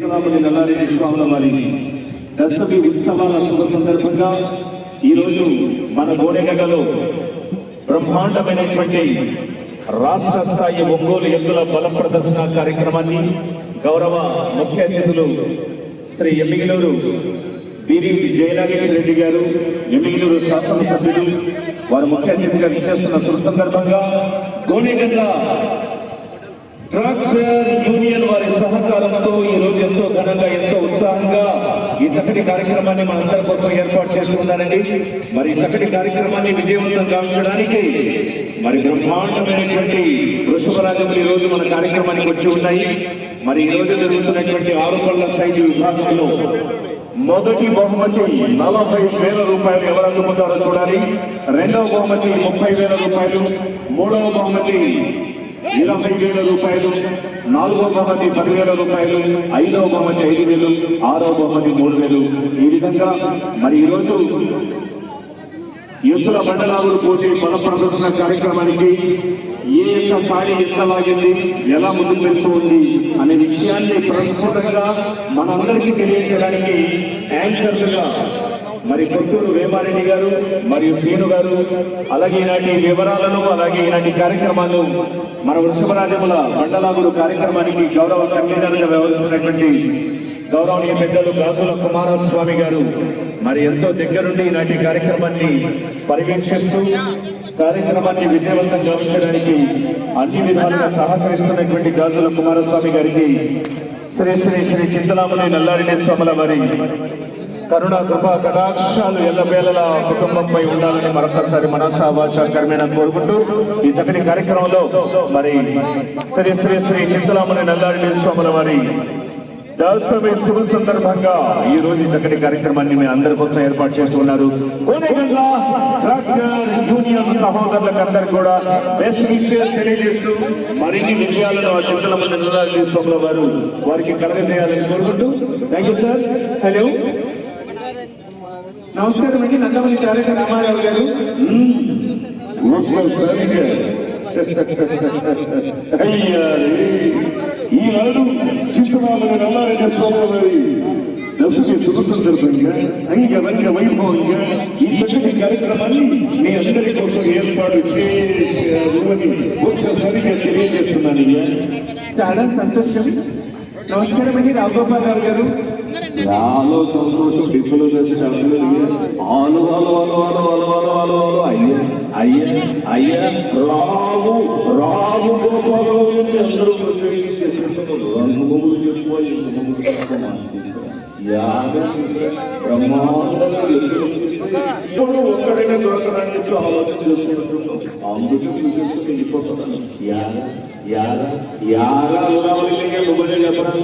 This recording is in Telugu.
నల్లారెడ్డి స్వాముల వారి దశమి ఉత్సవాల శుభ సందర్భంగా ఈరోజు మన గోనెగడ్డలో బ్రహ్మాండమైనటువంటి రాష్ట్ర స్థాయి ఒంగోలు ఎద్దుల బల ప్రదర్శన కార్యక్రమాన్ని గౌరవ ముఖ్య అతిథులు శ్రీ ఎమ్మిగినూరు బీవీ జయనాగేశ్వర రెడ్డి గారు, ఎమ్మిగినూరు శాసనసభ్యులు వారు ముఖ్య అతిథిగా ఇచ్చేస్తున్న శుభ సందర్భంగా గోనెగడ్డ ట్రాక్టర్ యూనియన్ వారి సహకారంతో ఈ రోజు ఎంతో ఘనంగా ఎంతో ఉత్సాహంగా ఈ చక్కటి కార్యక్రమాన్ని మనందరి కోసం ఏర్పాటు చేస్తున్నారండి. మరి చక్కటి కార్యక్రమాన్ని విజయవంతం గావించడానికి మరి బ్రహ్మాండమైనటువంటి వృషభరాజములు ఈ రోజు మన కార్యక్రమానికి వచ్చి ఉన్నాయి. మరి ఈ రోజు జరుగుతున్నటువంటి 6 పళ్ళ సైజు విభాగంలో మొదటి బహుమతి 40,000 రూపాయలు ఎవరు అందుకుంటారో చూడాలి. రెండవ బహుమతి 30,000 రూపాయలు, మూడవ బహుమతి 20,000 రూపాయలు, నాలుగవ బహుమతి 10,000 రూపాయలు, ఐదవ బహుమతి 5,000, ఆరవ బహుమతి 3,000. ఈ విధంగా మరి ఈరోజు ఎద్దుల మండలాలు పోటీ బల ప్రదర్శన కార్యక్రమానికి ఏ యొక్క పాడి ఎంత లాగింది, ఎలా ముందుకు వెళ్తూ ఉంది అనే విషయాన్ని ప్రస్ఫుటంగా మనందరికీ తెలియజేయడానికి యాంకర్లుగా మరి కొత్తూరు వేమారెడ్డి గారు మరియు శ్రీను గారు, అలాగే ఈనాటి వివరాలను అలాగే ఈనాటి కార్యక్రమాలు మన వృషభరాజముల మండలాగురు కార్యక్రమానికి గౌరవ కన్వీనర్గా వ్యవహరిస్తున్నటువంటి గౌరవనీయ పెద్దలు గాజుల కుమారస్వామి గారు మరి ఎంతో దగ్గరుండి ఈనాటి కార్యక్రమాన్ని పర్యవేక్షిస్తూ కార్యక్రమాన్ని విజయవంతం గావించడానికి అన్ని విధాలుగా సహకరిస్తున్నటువంటి గాజుల కుమారస్వామి గారికి శ్రీ శ్రీ శ్రీ చింతలామణి నల్లారెడ్డి స్వాముల వారి కరుణ కృపా కటాక్షాలు ఎల్లవేళలా కుటుంబంపై ఉండాలని మరొకసారి మనసా వాచా కర్మేణ కోరుకుంటూ ఈ చక్కటి కార్యక్రమంలో మరి శ్రీ శ్రీ శ్రీ చింతలామణి నల్లారెడ్డి స్వాముల వారి దశమి శుభ సందర్భంగా ఈ రోజు చక్కటి కార్యక్రమాన్ని మీ అందరి కోసం ఏర్పాటు చేసి ఉన్నారు. గోనెగడ్డ ట్రాక్టర్ యూనియన్ సహోదరులకు అందరికీ కూడా బెస్ట్ విషయాలు తెలియజేస్తూ మరిన్ని విజయాలను ఆ చింతలమణి నల్లారెడ్డి స్వాముల వారు వారికి కలగజేయాలని కోరుకుంటూ థ్యాంక్ యూ సార్. హలో, నమస్కారం అండి. నందమల్లి తారక రామారావు గారు. ఈనాడు చింతలామణి నల్లారెడ్డి స్వాముల వారి దశమి శుభ సందర్భంగా అంగరంగ వైభవంగా ఈ చక్కటి కార్యక్రమాన్ని మీ అందరి కోసం ఏర్పాటు చేయాలని ఒక్కసారిగా తెలియజేస్తున్నాను. చాలా సంతోషం. నమస్కారం అండి. రాఘోపాల్ రావు గారు. చాలా సంతోషం. డిప్పులో ఆలు వాళ్ళు వాళ్ళు వాళ్ళు వాళ్ళు వాళ్ళు వాళ్ళు వాళ్ళు అయ్యా అయ్యా అయ్యా రావు రావు గోపాలు అందరూ ఇప్పుడు ఒక్కడైనా దొరకడానికి చెప్పి ఆలోచన చేసుకుంటున్నాం. అందుకే చూసేసుకుని వెళ్ళిపోతున్నాను. యారా యారా యారా చెప్పరాదు.